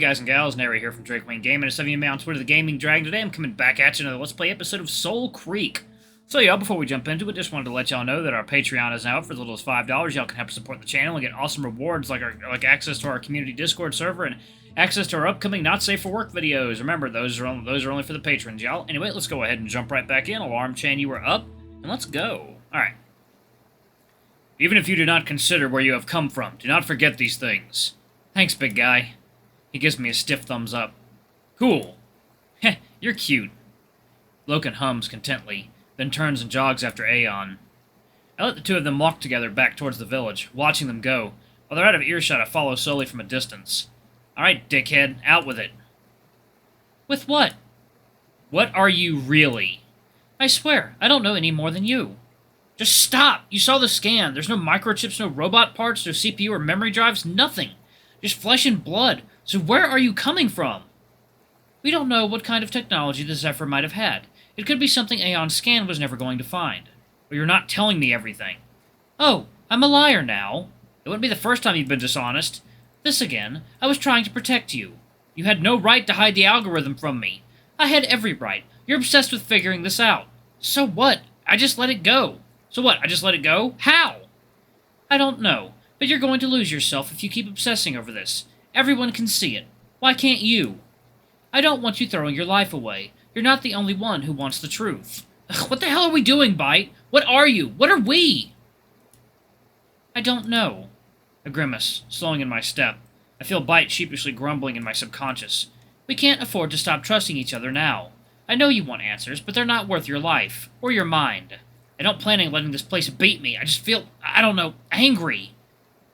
guys and gals? Nary here from Drevonia Gaming. As some of you may on Twitter, the Gaming Dragon. Today I'm coming back at you another Let's Play episode of Soulcreek. So y'all, before we jump into it, just wanted to let y'all know that our Patreon is now up for as little as $5. Y'all can help support the channel and get awesome rewards like access to our community Discord server and access to our upcoming Not Safe for Work videos. Remember, those are only for the patrons, y'all. Anyway, let's go ahead and jump right back in. Alarm chain, you are up, and let's go. Alright. Even if you do not consider where you have come from, do not forget these things. Thanks, big guy. He gives me a stiff thumbs up. Cool. Heh, you're cute. Loken hums contently, then turns and jogs after Aeon. I let the two of them walk together back towards the village, watching them go. While they're out of earshot, I follow slowly from a distance. Alright, dickhead, out with it. With what? What are you really? I swear, I don't know any more than you. Just stop! You saw the scan. There's no microchips, no robot parts, no CPU or memory drives, nothing. Just flesh and blood. So where are you coming from? We don't know what kind of technology the Zephyr might have had. It could be something Aeon's scan was never going to find. But you're not telling me everything. Oh, I'm a liar now. It wouldn't be the first time you've been dishonest. This again. I was trying to protect you. You had no right to hide the algorithm from me. I had every right. You're obsessed with figuring this out. So what? I just let it go. So what, I just let it go? How? I don't know, but you're going to lose yourself if you keep obsessing over this. Everyone can see it. Why can't you? I don't want you throwing your life away. You're not the only one who wants the truth. Ugh, what the hell are we doing, Bite? What are you? What are we? I don't know. A grimace, slowing in my step. I feel Bite sheepishly grumbling in my subconscious. We can't afford to stop trusting each other now. I know you want answers, but they're not worth your life, or your mind. I don't plan on letting this place beat me. I just feel, I don't know, angry.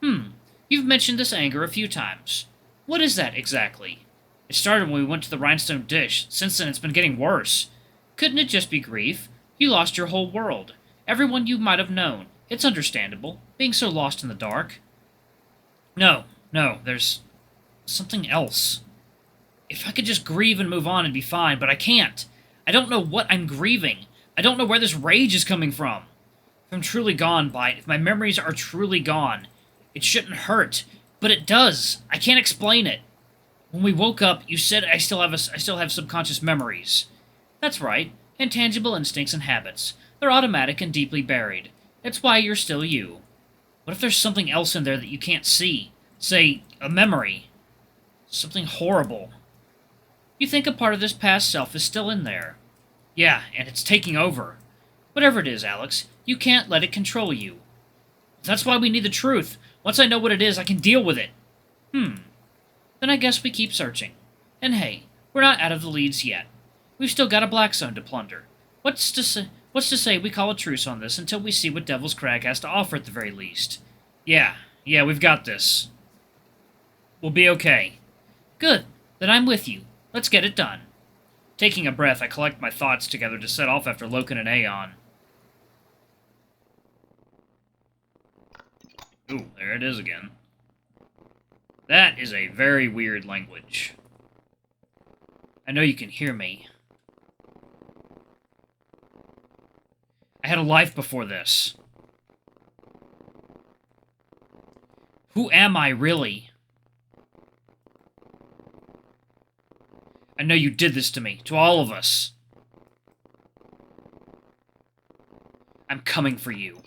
You've mentioned this anger a few times. What is that, exactly? It started when we went to the rhinestone dish. Since then, it's been getting worse. Couldn't it just be grief? You lost your whole world. Everyone you might have known. It's understandable, being so lost in the dark. No, there's something else. If I could just grieve and move on and be fine, but I can't. I don't know what I'm grieving. I don't know where this rage is coming from. If I'm truly gone, Bite, if my memories are truly gone, it shouldn't hurt, but it does. I can't explain it. When we woke up, you said I still have subconscious memories. That's right, intangible instincts and habits. They're automatic and deeply buried. That's why you're still you. What if there's something else in there that you can't see? Say, a memory. Something horrible. You think a part of this past self is still in there. Yeah, and it's taking over. Whatever it is, Alex, you can't let it control you. That's why we need the truth. Once I know what it is, I can deal with it. Then I guess we keep searching. And hey, we're not out of the leads yet. We've still got a black zone to plunder. What's to say we call a truce on this until we see what Devil's Crag has to offer at the very least? Yeah, we've got this. We'll be okay. Good, then I'm with you. Let's get it done. Taking a breath, I collect my thoughts together to set off after Loken and Aeon. Ooh, there it is again. That is a very weird language. I know you can hear me. I had a life before this. Who am I, really? I know you did this to me, to all of us. I'm coming for you.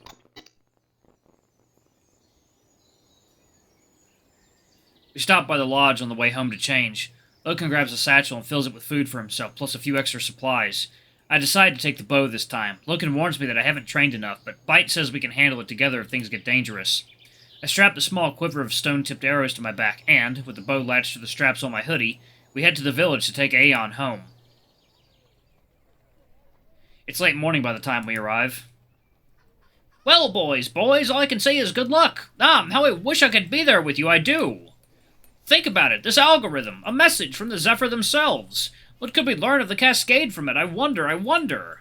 We stop by the lodge on the way home to change. Loken grabs a satchel and fills it with food for himself, plus a few extra supplies. I decide to take the bow this time. Loken warns me that I haven't trained enough, but Bite says we can handle it together if things get dangerous. I strap the small quiver of stone-tipped arrows to my back and, with the bow latched to the straps on my hoodie, we head to the village to take Aeon home. It's late morning by the time we arrive. Well, boys, all I can say is good luck. How I wish I could be there with you, I do. Think about it, this algorithm, a message from the Zephyr themselves. What could we learn of the Cascade from it? I wonder.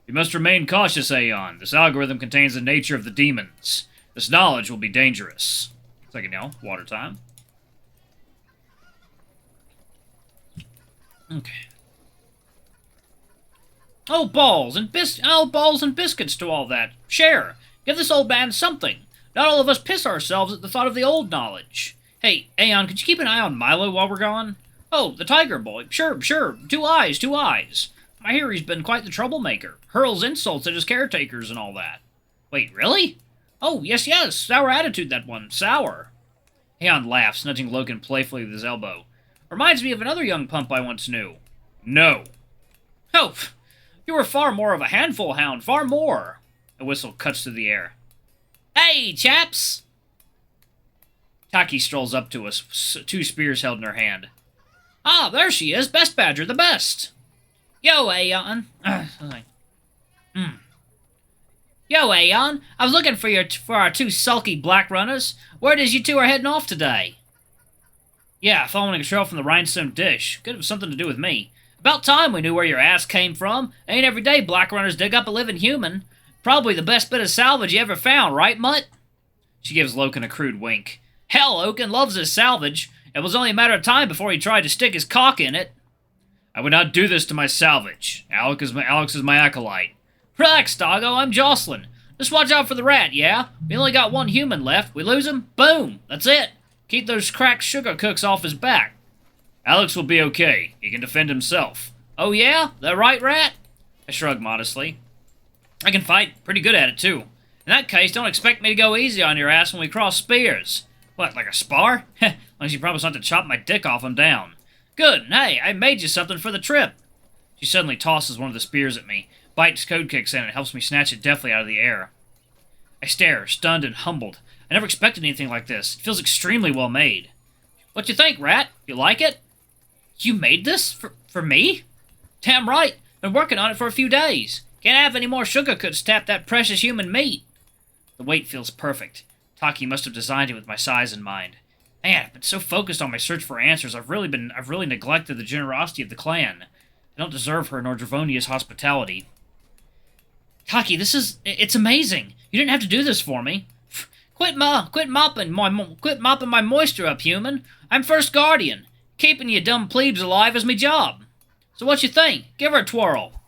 We must remain cautious, Aeon. This algorithm contains the nature of the demons. This knowledge will be dangerous. Second, y'all. Water time. Okay. Oh, balls and biscuits to all that. Share. Give this old man something. Not all of us piss ourselves at the thought of the old knowledge. Hey, Aeon, could you keep an eye on Milo while we're gone? Oh, the tiger boy. Sure, sure. 2 eyes, 2 eyes. I hear he's been quite the troublemaker. Hurls insults at his caretakers and all that. Wait, really? Oh, yes, yes. Sour attitude, that one. Sour. Aeon laughs, nudging Logan playfully with his elbow. Reminds me of another young pump I once knew. No. Oh, you were far more of a handful hound, far more. A whistle cuts through the air. Hey, chaps! Taki strolls up to us, 2 spears held in her hand. Ah, there she is, Best Badger, the best. Yo, Aeon. Yo, Aeon. I was looking for our 2 sulky black runners. Word is you 2 are heading off today. Yeah, following a trail from the rhinestone dish. Could have something to do with me. About time we knew where your ass came from. Ain't every day black runners dig up a living human. Probably the best bit of salvage you ever found, right, Mutt? She gives Loken a crude wink. Hell, Loken loves his salvage. It was only a matter of time before he tried to stick his cock in it. I would not do this to my salvage. Alex is my acolyte. Relax, doggo, I'm Jocelyn. Just watch out for the rat, yeah? We only got 1 human left. We lose him, boom, that's it. Keep those cracked sugar cooks off his back. Alex will be okay. He can defend himself. Oh yeah? That right, rat? I shrug modestly. I can fight. Pretty good at it, too. In that case, don't expect me to go easy on your ass when we cross spears. What, like a spar? Heh, as long as you promise not to chop my dick off him down. Good, hey, I made you something for the trip. She suddenly tosses one of the spears at me. Bite's code kicks in and helps me snatch it deftly out of the air. I stare, stunned and humbled. I never expected anything like this. It feels extremely well made. What you think, rat? You like it? You made this? For me? Damn right. Been working on it for a few days. Can't have any more sugar cooks tap that precious human meat. The weight feels perfect. Taki must have designed it with my size in mind. Man, I've been so focused on my search for answers, I've really neglected the generosity of the clan. I don't deserve her nor Drevonia's hospitality. Taki, it's amazing. You didn't have to do this for me. Quit mopping my moisture up, human. I'm first guardian. Keeping you dumb plebes alive is me job. So what you think? Give her a twirl.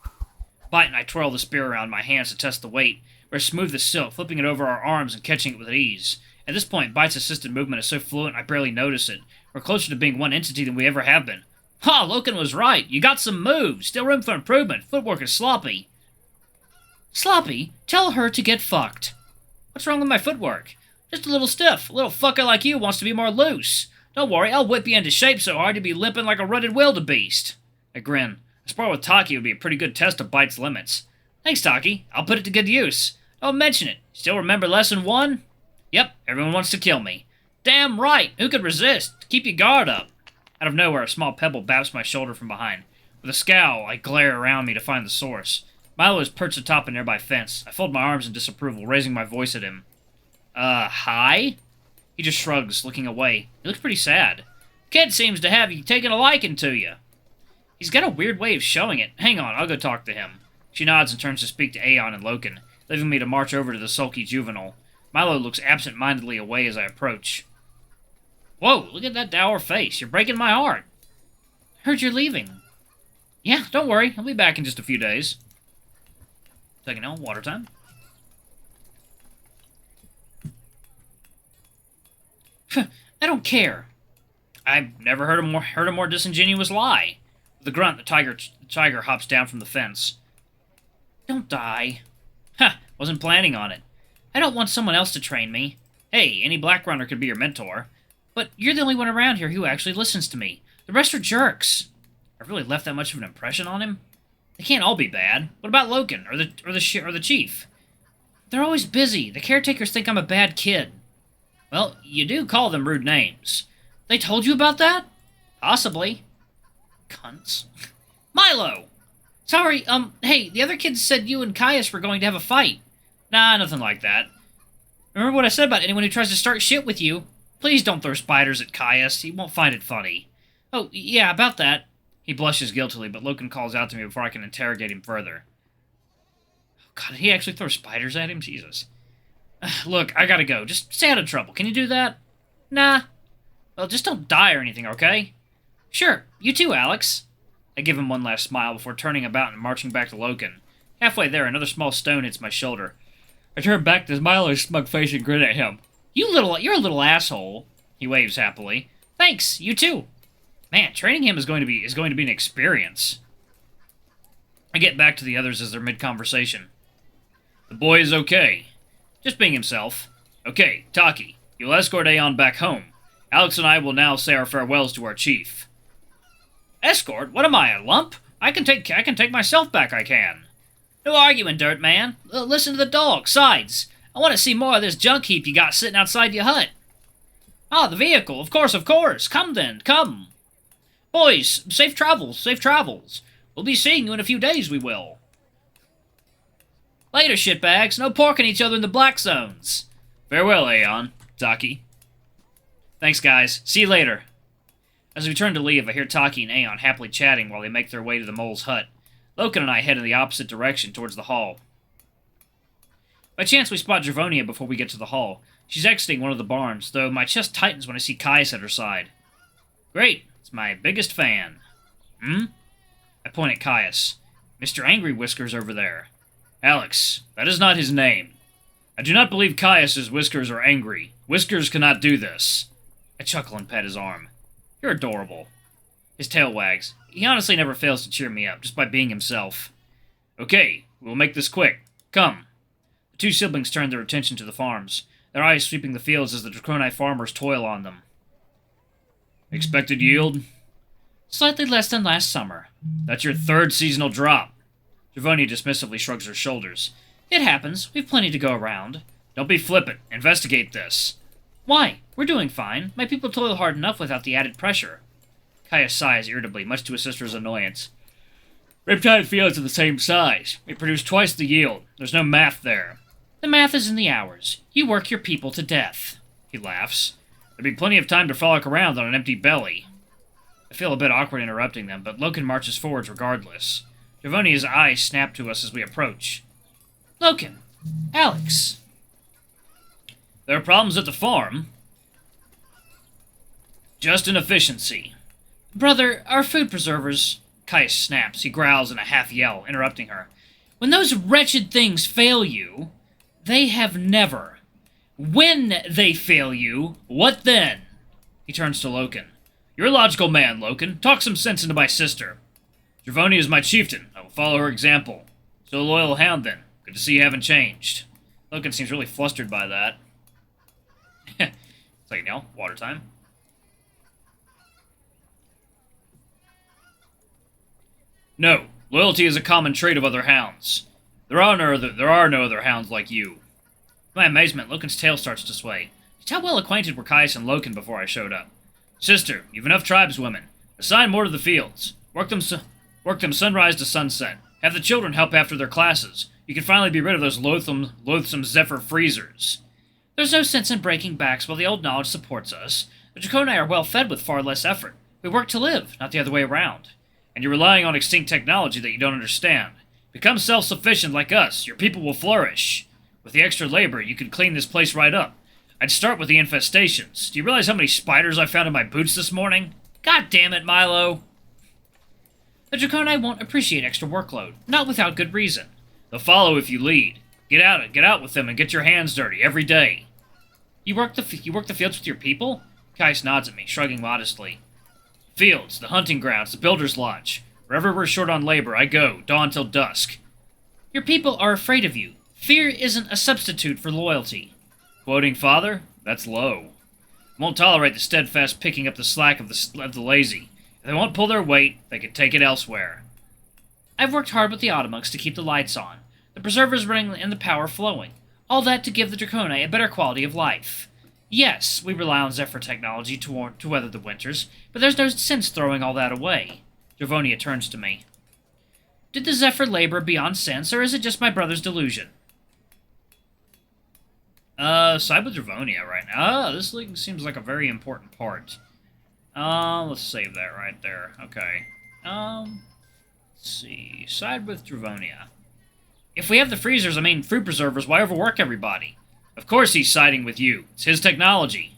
Bite and I twirl the spear around my hands to test the weight. We're smooth as silk, flipping it over our arms and catching it with ease. At this point, Bite's assisted movement is so fluent I barely notice it. We're closer to being one entity than we ever have been. Ha! Loken was right. You got some moves. Still room for improvement. Footwork is sloppy. Sloppy? Tell her to get fucked. What's wrong with my footwork? Just a little stiff. A little fucker like you wants to be more loose. Don't worry, I'll whip you into shape so hard you'll be limping like a rutted wildebeest. I grin. A spar with Taki would be a pretty good test of Bite's limits. Thanks, Taki. I'll put it to good use. Don't mention it. Still remember lesson 1? Yep, everyone wants to kill me. Damn right. Who could resist? Keep your guard up. Out of nowhere, a small pebble baps my shoulder from behind. With a scowl, I glare around me to find the source. Milo is perched atop a nearby fence. I fold my arms in disapproval, raising my voice at him. Hi? He just shrugs, looking away. He looks pretty sad. Kid seems to have taken a liking to you. He's got a weird way of showing it. Hang on, I'll go talk to him. She nods and turns to speak to Aeon and Loken, leaving me to march over to the sulky juvenile. Milo looks absent-mindedly away as I approach. Whoa, look at that dour face. You're breaking my heart. I heard you're leaving. Yeah, don't worry. I'll be back in just a few days. Taking out water time. I don't care. I've never heard a more disingenuous lie. With a grunt, the tiger hops down from the fence. Don't die. Ha! Wasn't planning on it. I don't want someone else to train me. Hey, any black runner could be your mentor. But you're the only one around here who actually listens to me. The rest are jerks. I've really left that much of an impression on him? They can't all be bad. What about Loken or the chief? They're always busy. The caretakers think I'm a bad kid. Well, you do call them rude names. They told you about that? Possibly. Cunts. Milo! Sorry, hey, the other kids said you and Caius were going to have a fight. Nah, nothing like that. Remember what I said about anyone who tries to start shit with you? Please don't throw spiders at Caius. He won't find it funny. Oh, yeah, about that. He blushes guiltily, but Loken calls out to me before I can interrogate him further. Oh, God, did he actually throw spiders at him? Jesus. Look, I gotta go. Just stay out of trouble. Can you do that? Nah. Well, just don't die or anything, okay? Sure. You too, Alex. I give him one last smile before turning about and marching back to Loken. Halfway there, another small stone hits my shoulder. I turn back to Milo's smug face and grin at him. You're a little asshole. He waves happily. Thanks, you too. Man, training him is going to be an experience. I get back to the others as they're mid-conversation. The boy is okay. Just being himself. Okay, Taki, you'll escort Aeon back home. Alex and I will now say our farewells to our chief. Escort? What am I, a lump? I can take myself back, I can. No arguing, Dirt Man. Listen to the dog. Sides. I want to see more of this junk heap you got sitting outside your hut. Ah, the vehicle. Of course, of course. Come then, come. Boys, safe travels, safe travels. We'll be seeing you in a few days, we will. Later, shitbags. No porking each other in the black zones. Farewell, Aeon. Taki. Thanks, guys. See you later. As we turn to leave, I hear Taki and Aeon happily chatting while they make their way to the mole's hut. Loken and I head in the opposite direction, towards the hall. By chance, we spot Drevonia before we get to the hall. She's exiting one of the barns, though my chest tightens when I see Caius at her side. Great. It's my biggest fan. Hmm? I point at Caius. Mr. Angry Whiskers over there. Alex, that is not his name. I do not believe Caius's whiskers are angry. Whiskers cannot do this. I chuckle and pat his arm. You're adorable. His tail wags. He honestly never fails to cheer me up, just by being himself. Okay, we'll make this quick. Come. The two siblings turn their attention to the farms, their eyes sweeping the fields as the Draconi farmers toil on them. Expected yield? Slightly less than last summer. That's your third seasonal drop. Drevonia dismissively shrugs her shoulders. It happens. We've plenty to go around. Don't be flippant. Investigate this. Why? We're doing fine. My people toil hard enough without the added pressure. Caius sighs irritably, much to his sister's annoyance. Riptide fields are the same size. We produce twice the yield. There's no math there. The math is in the hours. You work your people to death. He laughs. There'd be plenty of time to frolic around on an empty belly. I feel a bit awkward interrupting them, but Loken marches forwards regardless. Drevonia's eyes snap to us as we approach. Loken! Alex! There are problems at the farm. Just inefficiency. Brother, our food preservers... Caius snaps. He growls in a half-yell, interrupting her. When those wretched things fail you, they have never. When they fail you, what then? He turns to Loken. You're a logical man, Loken. Talk some sense into my sister. Drevonia is my chieftain. I will follow her example. So a loyal hound, then. Good to see you haven't changed. Loken seems really flustered by that. It's like, water time. No, loyalty is a common trait of other hounds. There are no other hounds like you. To my amazement, Loken's tail starts to sway. Just how well acquainted were Caius and Loken before I showed up? Sister, you've enough tribeswomen. Assign more to the fields. Work them sunrise to sunset. Have the children help after their classes. You can finally be rid of those loathsome Zephyr freezers. There's no sense in breaking backs while the old knowledge supports us. The Draconi are well fed with far less effort. We work to live, not the other way around. And you're relying on extinct technology that you don't understand. Become self-sufficient like us. Your people will flourish. With the extra labor, you could clean this place right up. I'd start with the infestations. Do you realize how many spiders I found in my boots this morning? God damn it, Milo! The Draconi won't appreciate extra workload, not without good reason. They'll follow if you lead. Get out with them and get your hands dirty every day. You work the fields with your people? Caius nods at me, shrugging modestly. Fields, the hunting grounds, the builder's lodge. Wherever we're short on labor, I go, dawn till dusk. Your people are afraid of you. Fear isn't a substitute for loyalty. Quoting father? That's low. Won't tolerate the steadfast picking up the slack of the lazy. If they won't pull their weight, they can take it elsewhere. I've worked hard with the Automugs to keep the lights on, the preservers running and the power flowing. All that to give the Draconi a better quality of life. Yes, we rely on Zephyr technology to weather the winters, but there's no sense throwing all that away. Drevonia turns to me. Did the Zephyr labor beyond sense, or is it just my brother's delusion? Side with Drevonia right now. This seems like a very important part. Let's save that right there. Okay. Let's see. Side with Drevonia. If we have the freezers, fruit preservers, why overwork everybody? Of course he's siding with you. It's his technology.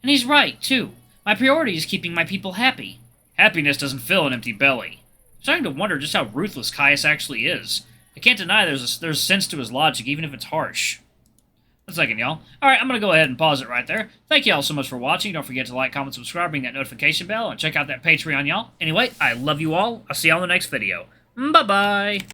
And he's right, too. My priority is keeping my people happy. Happiness doesn't fill an empty belly. I'm starting to wonder just how ruthless Caius actually is. I can't deny there's sense to his logic, even if it's harsh. a second, y'all. Alright, I'm going to go ahead and pause it right there. Thank y'all so much for watching. Don't forget to like, comment, subscribe, ring that notification bell, and check out that Patreon, y'all. Anyway, I love you all. I'll see y'all in the next video. Bye-bye.